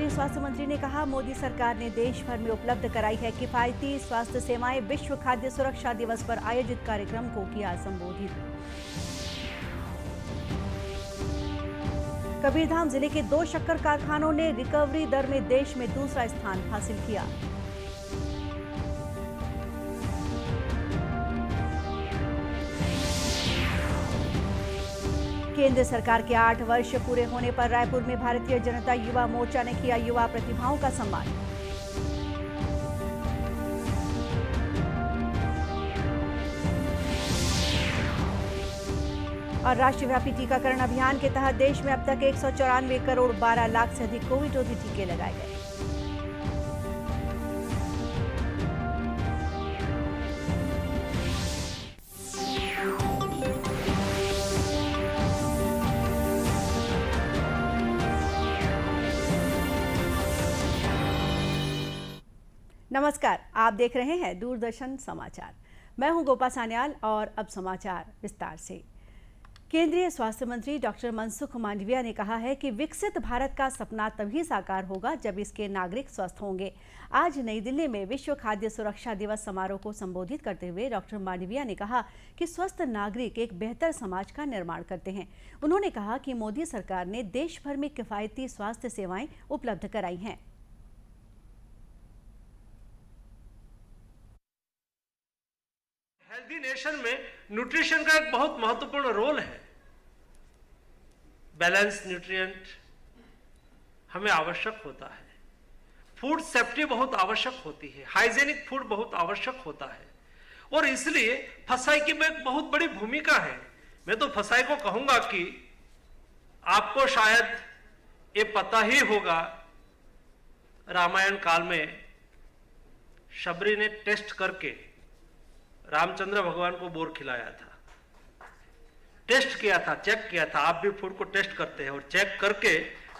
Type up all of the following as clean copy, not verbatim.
केंद्रीय स्वास्थ्य मंत्री ने कहा, मोदी सरकार ने देश भर में उपलब्ध कराई है किफायती स्वास्थ्य सेवाएं। विश्व खाद्य सुरक्षा दिवस पर आयोजित कार्यक्रम को किया संबोधित। कबीरधाम जिले के 2 शक्कर कारखानों ने रिकवरी दर में देश में दूसरा स्थान हासिल किया। केंद्र सरकार के 8 वर्ष पूरे होने पर रायपुर में भारतीय जनता युवा मोर्चा ने किया युवा प्रतिभाओं का सम्मान। और राष्ट्रव्यापी टीकाकरण अभियान के तहत देश में अब तक 194 करोड़ 12 लाख से अधिक कोविड रोधी टीके लगाए गए। नमस्कार, आप देख रहे हैं दूरदर्शन समाचार। मैं हूं गोपा सान्याल और अब समाचार विस्तार से। केंद्रीय स्वास्थ्य मंत्री डॉक्टर मनसुख मांडविया ने कहा है कि विकसित भारत का सपना तभी साकार होगा जब इसके नागरिक स्वस्थ होंगे। आज नई दिल्ली में विश्व खाद्य सुरक्षा दिवस समारोह को संबोधित करते हुए डॉक्टर मांडविया ने कहा कि स्वस्थ नागरिक एक बेहतर समाज का निर्माण करते हैं। उन्होंने कहा कि मोदी सरकार ने देश भर में किफायती स्वास्थ्य सेवाएं उपलब्ध कराई हैं। हेल्दी नेशन में न्यूट्रिशन का एक बहुत महत्वपूर्ण रोल है। बैलेंस न्यूट्रिएंट हमें आवश्यक होता है। फूड सेफ्टी बहुत आवश्यक होती है। हाइजेनिक फूड बहुत आवश्यक होता है और इसलिए फसाई की में एक बहुत बड़ी भूमिका है। मैं तो फसाई को कहूंगा कि आपको शायद ये पता ही होगा, रामायण काल में शबरी ने टेस्ट करके रामचंद्र भगवान को बोर खिलाया था। टेस्ट किया था, चेक किया था। आप भी फूड को टेस्ट करते हैं और चेक करके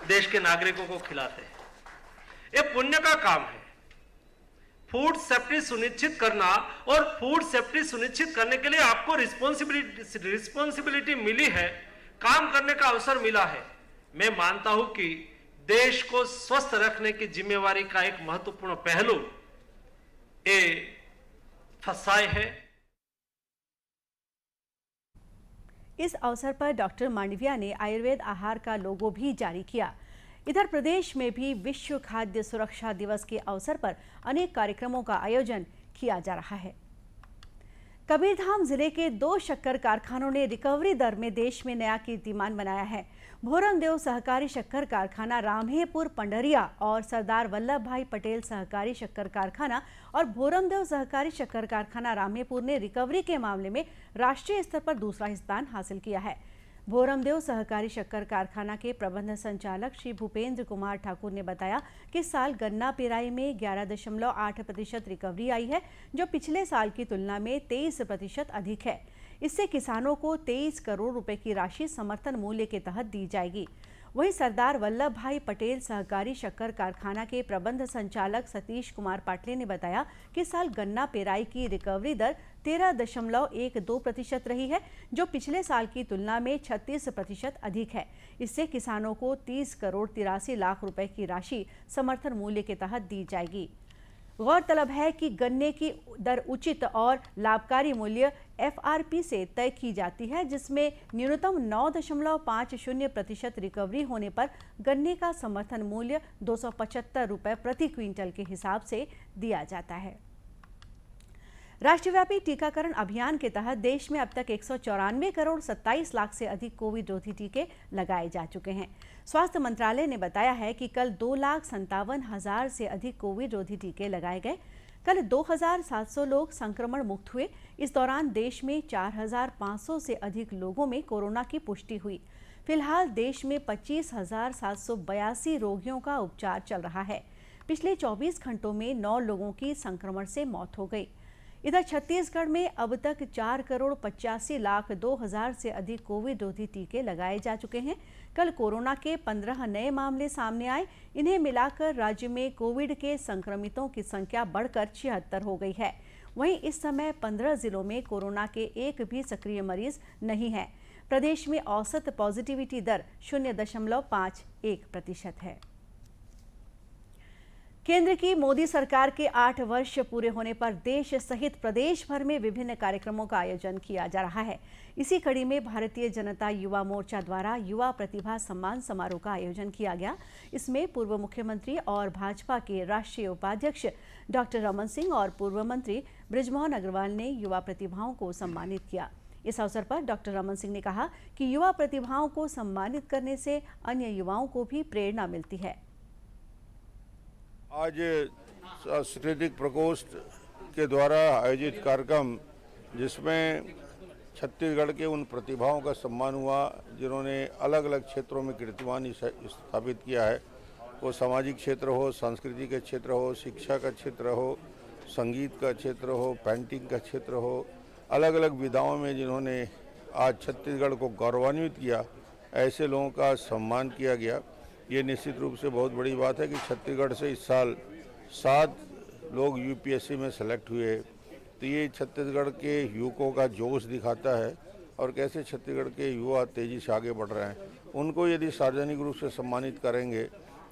देश के नागरिकों को खिलाते हैं। ये पुण्य का काम है। फूड सेफ्टी सुनिश्चित करना, और फूड सेफ्टी सुनिश्चित करने के लिए आपको रिस्पॉन्सिबिलिटी मिली है, काम करने का अवसर मिला है। मैं मानता हूं कि देश को स्वस्थ रखने की जिम्मेवारी का एक महत्वपूर्ण पहलू ये फसाई है। इस अवसर पर डॉक्टर मांडविया ने आयुर्वेद आहार का लोगो भी जारी किया। इधर प्रदेश में भी विश्व खाद्य सुरक्षा दिवस के अवसर पर अनेक कार्यक्रमों का आयोजन किया जा रहा है। कबीरधाम जिले के 2 शक्कर कारखानों ने रिकवरी दर में देश में नया कीर्तिमान बनाया है। भोरमदेव सहकारी शक्कर कारखाना रामहेपुर पंडरिया और सरदार वल्लभ भाई पटेल सहकारी शक्कर कारखाना और भोरमदेव सहकारी शक्कर कारखाना रामहेपुर ने रिकवरी के मामले में राष्ट्रीय स्तर पर दूसरा स्थान हासिल किया है। भोरमदेव सहकारी शक्कर कारखाना के प्रबंध संचालक श्री भूपेंद्र कुमार ठाकुर ने बताया कि इस साल गन्ना पेराई में 11.8% रिकवरी आई है, जो पिछले साल की तुलना में 23% अधिक है। इससे किसानों को 23 करोड़ रुपए की राशि समर्थन मूल्य के तहत दी जाएगी। वहीं सरदार वल्लभ भाई पटेल सहकारी शक्कर कारखाना के प्रबंध संचालक सतीश कुमार पाटले ने बताया कि इस साल गन्ना पेराई की रिकवरी दर 13.12% रही है, जो पिछले साल की तुलना में 36% अधिक है। इससे किसानों को 30 करोड़ 83 लाख रुपए की राशि समर्थन मूल्य के तहत दी जाएगी। गौरतलब है कि गन्ने की दर उचित और लाभकारी मूल्य FRP से तय की जाती है, जिसमें न्यूनतम 9.50% रिकवरी होने पर गन्ने का समर्थन मूल्य 275 रुपए प्रति क्विंटल के हिसाब से दिया जाता है। राष्ट्रव्यापी टीकाकरण अभियान के तहत देश में अब तक 194 करोड़ 27 लाख से अधिक कोविड रोधी टीके लगाए जा चुके हैं। स्वास्थ्य मंत्रालय ने बताया है कि कल 2,57,000 से अधिक कोविड रोधी टीके लगाए गए। कल 2,700 लोग संक्रमण मुक्त हुए। इस दौरान देश में 4,500 से अधिक लोगों में कोरोना की पुष्टि हुई। फिलहाल देश में 25,782 रोगियों का उपचार चल रहा है। पिछले 24 घंटों में 9 लोगों की संक्रमण से मौत हो गई। इधर छत्तीसगढ़ में अब तक 4 करोड़ 85 लाख 2,000 से अधिक कोविड रोधी टीके लगाए जा चुके हैं। कल कोरोना के 15 नए मामले सामने आए। इन्हें मिलाकर राज्य में कोविड के संक्रमितों की संख्या बढ़कर 76 हो गई है। वहीं इस समय 15 जिलों में कोरोना के एक भी सक्रिय मरीज नहीं है। प्रदेश में औसत पॉजिटिविटी दर 0.51% है। केंद्र की मोदी सरकार के 8 वर्ष पूरे होने पर देश सहित प्रदेश भर में विभिन्न कार्यक्रमों का आयोजन किया जा रहा है। इसी कड़ी में भारतीय जनता युवा मोर्चा द्वारा युवा प्रतिभा सम्मान समारोह का आयोजन किया गया। इसमें पूर्व मुख्यमंत्री और भाजपा के राष्ट्रीय उपाध्यक्ष डॉक्टर रमन सिंह और पूर्व मंत्री बृजमोहन अग्रवाल ने युवा प्रतिभाओं को सम्मानित किया। इस अवसर पर डॉक्टर रमन सिंह ने कहा कि युवा प्रतिभाओं को सम्मानित करने से अन्य युवाओं को भी प्रेरणा मिलती है। आज सांस्कृतिक प्रकोष्ठ के द्वारा आयोजित कार्यक्रम, जिसमें छत्तीसगढ़ के उन प्रतिभाओं का सम्मान हुआ जिन्होंने अलग अलग क्षेत्रों में कीर्तिमान स्थापित किया है। वो सामाजिक क्षेत्र हो, संस्कृति का क्षेत्र हो, शिक्षा का क्षेत्र हो, संगीत का क्षेत्र हो, पेंटिंग का क्षेत्र हो, अलग अलग विधाओं में जिन्होंने आज छत्तीसगढ़ को गौरवान्वित किया, ऐसे लोगों का सम्मान किया गया। ये निश्चित रूप से बहुत बड़ी बात है कि छत्तीसगढ़ से इस साल 7 लोग यूपीएससी में सेलेक्ट हुए। तो ये छत्तीसगढ़ के युवकों का जोश दिखाता है और कैसे छत्तीसगढ़ के युवा तेजी से आगे बढ़ रहे हैं। उनको यदि सार्वजनिक रूप से सम्मानित करेंगे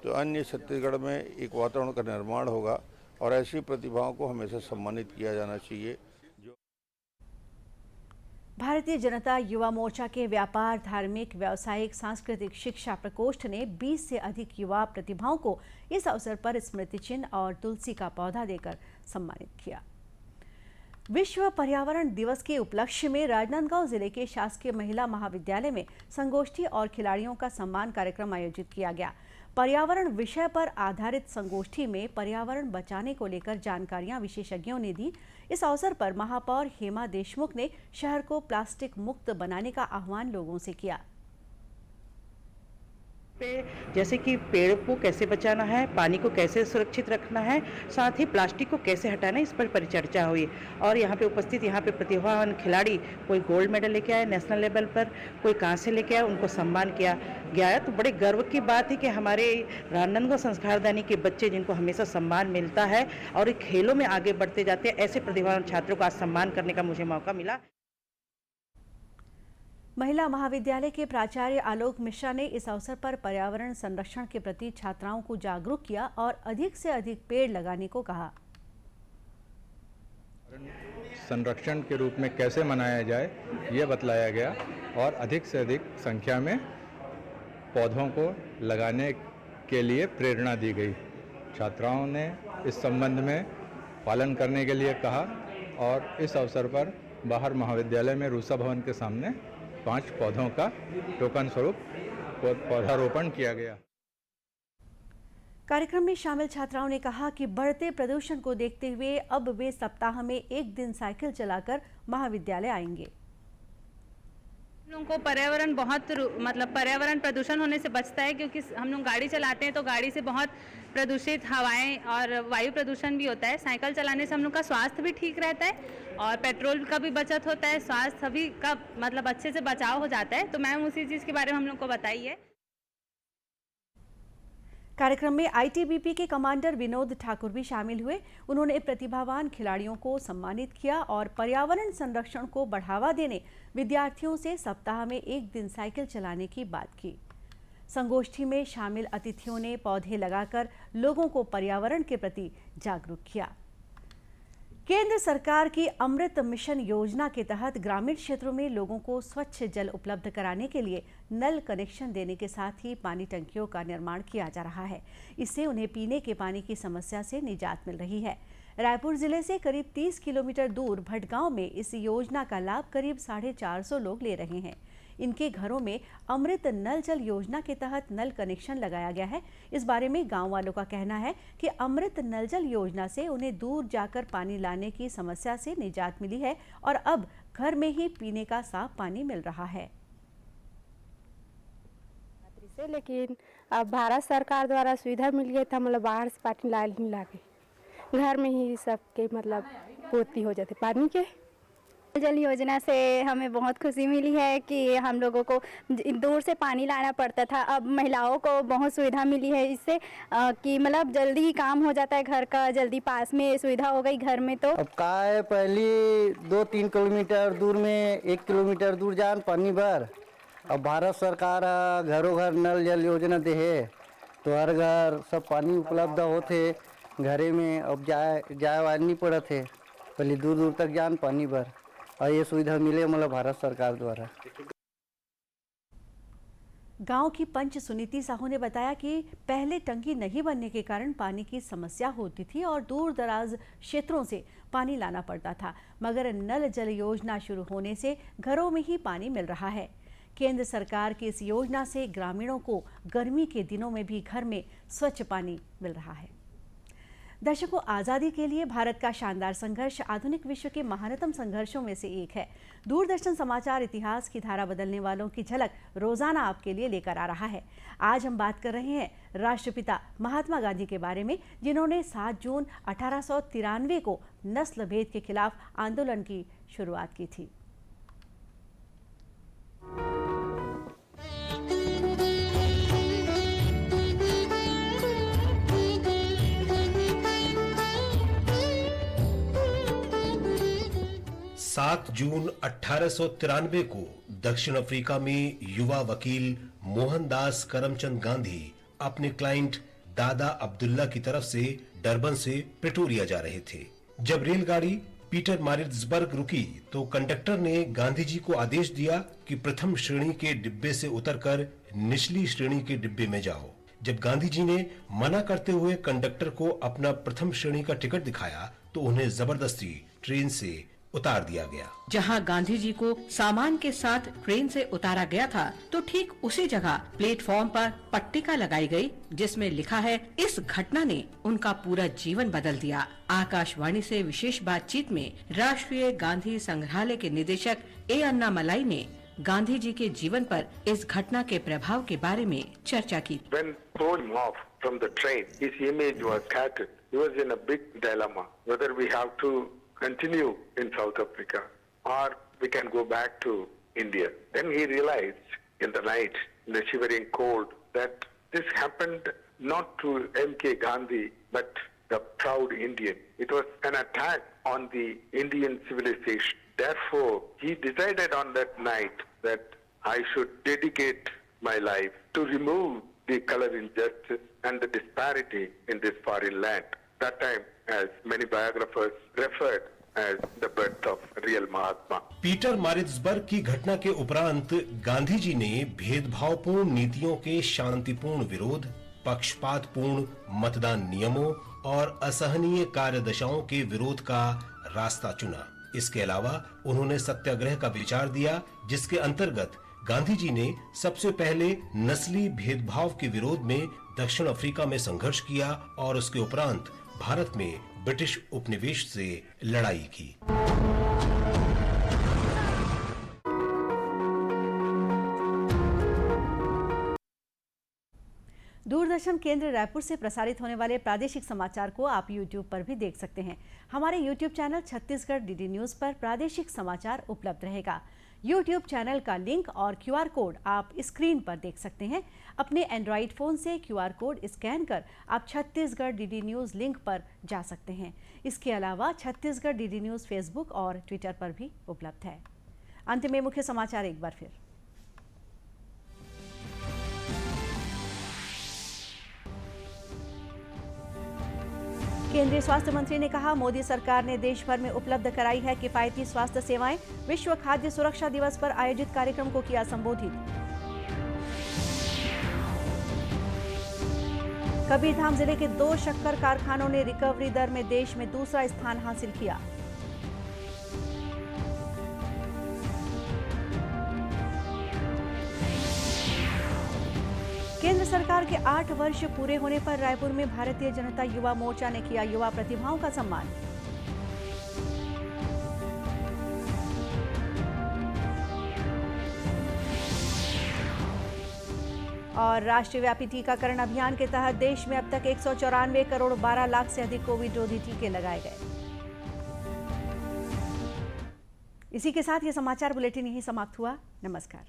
तो अन्य छत्तीसगढ़ में एक वातावरण का निर्माण होगा और ऐसी प्रतिभाओं को हमेशा सम्मानित किया जाना चाहिए। भारतीय जनता युवा मोर्चा के व्यापार, धार्मिक, व्यावसायिक, सांस्कृतिक शिक्षा प्रकोष्ठ ने 20 से अधिक युवा प्रतिभाओं को इस अवसर पर स्मृति चिन्ह और तुलसी का पौधा देकर सम्मानित किया। विश्व पर्यावरण दिवस के उपलक्ष्य में राजनांदगांव जिले के शासकीय महिला महाविद्यालय में संगोष्ठी और खिलाड़ियों का सम्मान कार्यक्रम आयोजित किया गया। पर्यावरण विषय पर आधारित संगोष्ठी में पर्यावरण बचाने को लेकर जानकारियां विशेषज्ञों ने दी। इस अवसर पर महापौर हेमा देशमुख ने शहर को प्लास्टिक मुक्त बनाने का आह्वान लोगों से किया। जैसे कि पेड़ को कैसे बचाना है, पानी को कैसे सुरक्षित रखना है, साथ ही प्लास्टिक को कैसे हटाना है, इस पर परिचर्चा हुई। और यहाँ पे उपस्थित प्रतिभावान खिलाड़ी, कोई गोल्ड मेडल लेके आए नेशनल लेवल पर, कोई कांस्य लेके आए, उनको सम्मान किया गया है। तो बड़े गर्व की बात है कि हमारे राजनांदगांव संस्कारदानी के बच्चे, जिनको हमेशा सम्मान मिलता है और खेलों में आगे बढ़ते जाते हैं, ऐसे प्रतिभावान छात्रों का सम्मान करने का मुझे मौका मिला। महिला महाविद्यालय के प्राचार्य आलोक मिश्रा ने इस अवसर पर पर्यावरण संरक्षण के प्रति छात्राओं को जागरूक किया और अधिक से अधिक पेड़ लगाने को कहा। संरक्षण के रूप में कैसे मनाया जाए, ये बतलाया गया और अधिक से अधिक संख्या में पौधों को लगाने के लिए प्रेरणा दी गई। छात्राओं ने इस संबंध में पालन करने के लिए कहा और इस अवसर पर बाहर महाविद्यालय में रूसा भवन के सामने 5 पौधों का टोकन स्वरूप पौधारोपण किया गया। कार्यक्रम में शामिल छात्राओं ने कहा कि बढ़ते प्रदूषण को देखते हुए अब वे सप्ताह में 1 दिन साइकिल चलाकर महाविद्यालय आएंगे। लोगों को पर्यावरण पर्यावरण प्रदूषण होने से बचता है, क्योंकि हम लोग गाड़ी चलाते हैं तो गाड़ी से बहुत प्रदूषित हवाएं और वायु प्रदूषण भी होता है। साइकिल चलाने से हम लोग का स्वास्थ्य भी ठीक रहता है और पेट्रोल का भी बचत होता है, स्वास्थ्य सभी का अच्छे से बचाव हो जाता है। तो मैम उसी चीज़ के बारे में हम लोग को बताई है। कार्यक्रम में आईटीबीपी के कमांडर विनोद ठाकुर भी शामिल हुए। उन्होंने प्रतिभावान खिलाड़ियों को सम्मानित किया और पर्यावरण संरक्षण को बढ़ावा देने विद्यार्थियों से सप्ताह में 1 दिन साइकिल चलाने की बात की। संगोष्ठी में शामिल अतिथियों ने पौधे लगाकर लोगों को पर्यावरण के प्रति जागरूक किया। केंद्र सरकार की अमृत मिशन योजना के तहत ग्रामीण क्षेत्रों में लोगों को स्वच्छ जल उपलब्ध कराने के लिए नल कनेक्शन देने के साथ ही पानी टंकियों का निर्माण किया जा रहा है। इससे उन्हें पीने के पानी की समस्या से निजात मिल रही है। रायपुर जिले से करीब 30 किलोमीटर दूर भटगांव में इस योजना का लाभ करीब 450 लोग ले रहे हैं। इनके घरों में अमृत नल जल योजना के तहत नल कनेक्शन लगाया गया है। इस बारे में गांव वालों का कहना है कि अमृत नल जल योजना से उन्हें दूर जाकर पानी लाने की समस्या से निजात मिली है और अब घर में ही पीने का साफ पानी मिल रहा है। लेकिन अब भारत सरकार द्वारा सुविधा मिल गई था, बाहर से पानी ला के घर में ही सबके पूर्ति हो जाते पानी के। जल योजना से हमें बहुत खुशी मिली है कि हम लोगों को दूर से पानी लाना पड़ता था, अब महिलाओं को बहुत सुविधा मिली है इससे कि जल्दी ही काम हो जाता है, घर का जल्दी पास में सुविधा हो गई घर में। तो अब का है, पहले 2-3 किलोमीटर दूर में 1 किलोमीटर दूर जान पानी भर। अब भारत सरकार घरों घर नल जल योजना दे है तो हर घर सब पानी उपलब्ध होते। घरे में अब जाए वार नहीं पड़ा थे, पहले दूर दूर तक जान पानी भर, और ये सुविधा मिले मतलब भारत सरकार द्वारा। गांव की पंच सुनीति साहू ने बताया कि पहले टंकी नहीं बनने के कारण पानी की समस्या होती थी और दूर दराज क्षेत्रों से पानी लाना पड़ता था, मगर नल जल योजना शुरू होने से घरों में ही पानी मिल रहा है। केंद्र सरकार की इस योजना से ग्रामीणों को गर्मी के दिनों में भी घर में स्वच्छ पानी मिल रहा है। दर्शकों, आज़ादी के लिए भारत का शानदार संघर्ष आधुनिक विश्व के महानतम संघर्षों में से एक है। दूरदर्शन समाचार इतिहास की धारा बदलने वालों की झलक रोजाना आपके लिए लेकर आ रहा है। आज हम बात कर रहे हैं राष्ट्रपिता महात्मा गांधी के बारे में, जिन्होंने 7 जून 1893 को नस्ल भेद के खिलाफ आंदोलन की शुरुआत की थी। 7 जून 1893 को दक्षिण अफ्रीका में युवा वकील मोहनदास करमचंद गांधी अपने क्लाइंट दादा अब्दुल्ला की तरफ से डरबन से प्रिटोरिया जा रहे थे। जब रेलगाड़ी पीटर मारिट्सबर्ग रुकी तो कंडक्टर ने गांधी जी को आदेश दिया कि प्रथम श्रेणी के डिब्बे से उतरकर निचली श्रेणी के डिब्बे में जाओ। जब गांधी जी ने मना करते हुए कंडक्टर को अपना प्रथम श्रेणी का टिकट दिखाया तो उन्हें जबरदस्ती ट्रेन से उतार दिया गया। जहां गांधी जी को सामान के साथ ट्रेन से उतारा गया था तो ठीक उसी जगह प्लेटफॉर्म पर पट्टिका लगाई गई जिसमें लिखा है, इस घटना ने उनका पूरा जीवन बदल दिया। आकाशवाणी से विशेष बातचीत में राष्ट्रीय गांधी संग्रहालय के निदेशक ए अन्नामलाई ने गांधी जी के जीवन पर इस घटना के प्रभाव के बारे में चर्चा की। When thrown off from the train, his image was shattered. He was in a big dilemma whether we have to continue in South Africa or we can go back to India. Then he realized in the night, in the shivering cold, that this happened not to M.K. Gandhi but the proud Indian. It was an attack on the Indian civilization. Therefore, he decided on that night that I should dedicate my life to remove the color injustice and the disparity in this foreign land. That time, as many biographers referred as the birth of real Mahatma. Pietermaritzburg की घटना के उपरांत गांधी जी ने भेदभावपूर्ण नीतियों के शांतिपूर्ण विरोध, पक्षपातपूर्ण मतदान नियमों और असहनीय कार्यदशाओं के विरोध का रास्ता चुना। इसके अलावा उन्होंने सत्याग्रह का विचार दिया, जिसके अंतर्गत गांधी जी ने सबसे पहले नस्ली भेदभाव के विरोध में दक्षिण अफ्रीका में संघर्ष किया और उसके उपरांत भारत में ब्रिटिश उपनिवेश से लड़ाई की। दूरदर्शन केंद्र रायपुर से प्रसारित होने वाले प्रादेशिक समाचार को आप YouTube पर भी देख सकते हैं। हमारे YouTube channel Chhattisgarh DD news पर प्रादेशिक समाचार उपलब्ध रहेगा। YouTube चैनल का लिंक और QR कोड आप स्क्रीन पर देख सकते हैं। अपने एंड्रॉइड फ़ोन से QR कोड स्कैन कर आप छत्तीसगढ़ डीडी न्यूज़ लिंक पर जा सकते हैं। इसके अलावा छत्तीसगढ़ डीडी न्यूज़ फेसबुक और ट्विटर पर भी उपलब्ध है। अंत में मुख्य समाचार एक बार फिर। केंद्रीय स्वास्थ्य मंत्री ने कहा, मोदी सरकार ने देश भर में उपलब्ध कराई है किफायती स्वास्थ्य सेवाएं। विश्व खाद्य सुरक्षा दिवस पर आयोजित कार्यक्रम को किया संबोधित। कबीरधाम जिले के 2 शक्कर कारखानों ने रिकवरी दर में देश में दूसरा स्थान हासिल किया। केंद्र सरकार के 8 वर्ष पूरे होने पर रायपुर में भारतीय जनता युवा मोर्चा ने किया युवा प्रतिभाओं का सम्मान। और राष्ट्रव्यापी टीकाकरण अभियान के तहत देश में अब तक 194 करोड़ 12 लाख से अधिक कोविड रोधी टीके लगाए गए। इसी के साथ ये समाचार बुलेटिन यहीं समाप्त हुआ। नमस्कार।